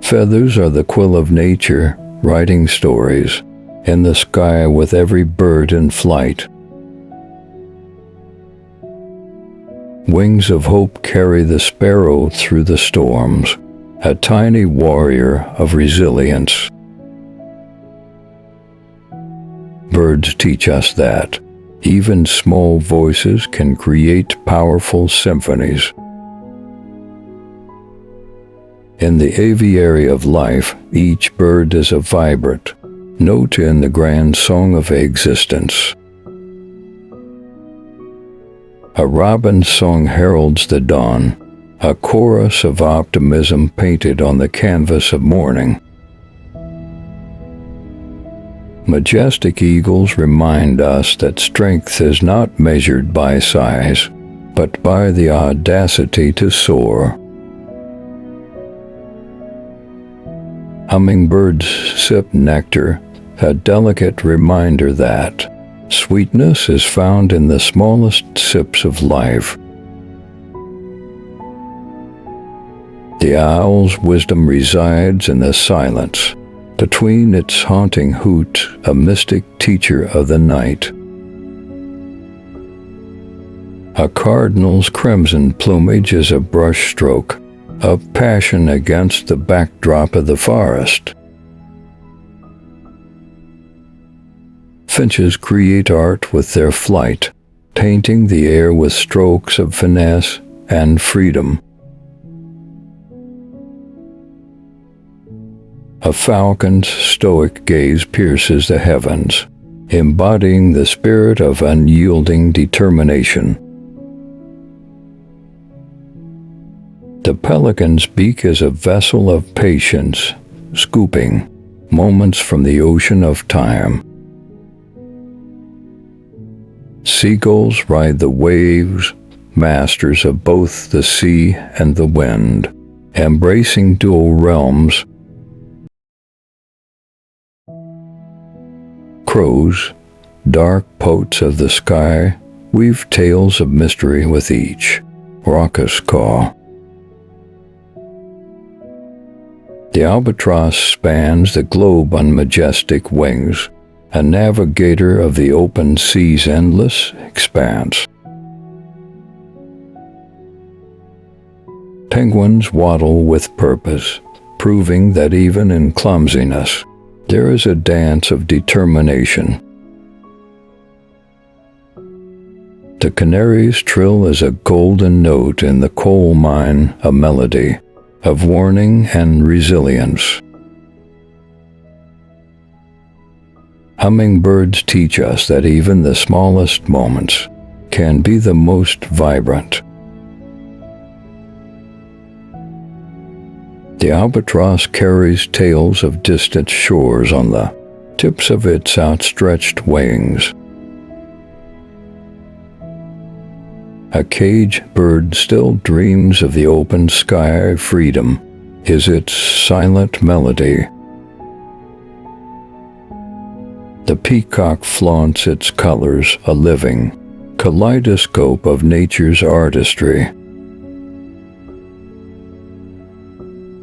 Feathers are the quill of nature, writing stories in the sky with every bird in flight. Wings of hope carry the sparrow through the storms, a tiny warrior of resilience. Birds teach us that even small voices can create powerful symphonies. In the aviary of life, each bird is a vibrant note in the grand song of existence. A robin's song heralds the dawn, a chorus of optimism painted on the canvas of morning. Majestic eagles remind us that strength is not measured by size, but by the audacity to soar. Hummingbirds sip nectar, a delicate reminder that sweetness is found in the smallest sips of life. The owl's wisdom resides in the silence, between its haunting hoot, a mystic teacher of the night. A cardinal's crimson plumage is a brushstroke of passion against the backdrop of the forest. Finches create art with their flight, painting the air with strokes of finesse and freedom. A falcon's stoic gaze pierces the heavens, embodying the spirit of unyielding determination. The pelican's beak is a vessel of patience, scooping moments from the ocean of time. Seagulls ride the waves, masters of both the sea and the wind, embracing dual realms. Crows, dark poets of the sky, weave tales of mystery with each raucous caw. The albatross spans the globe on majestic wings, a navigator of the open sea's endless expanse. Penguins waddle with purpose, proving that even in clumsiness, there is a dance of determination. The canary's trill is a golden note in the coal mine, a melody of warning and resilience. Hummingbirds teach us that even the smallest moments can be the most vibrant. The albatross carries tales of distant shores on the tips of its outstretched wings. A caged bird still dreams of the open sky. Freedom is its silent melody. The peacock flaunts its colors, a living kaleidoscope of nature's artistry.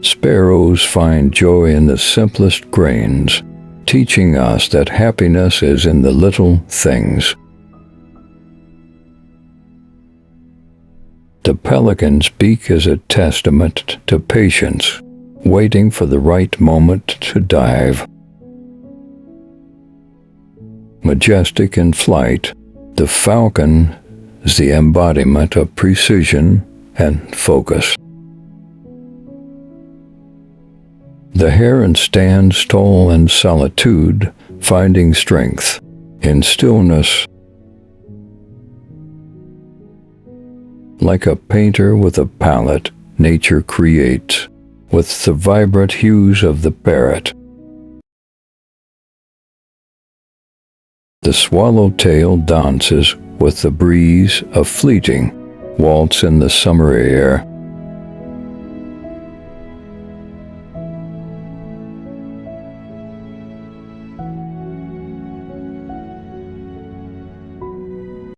Sparrows find joy in the simplest grains, teaching us that happiness is in the little things. The pelican's beak is a testament to patience, waiting for the right moment to dive. Majestic in flight, the falcon is the embodiment of precision and focus. The heron stands tall in solitude, finding strength in stillness. Like a painter with a palette, nature creates with the vibrant hues of the parrot. The swallowtail dances with the breeze, a fleeting waltz in the summer air.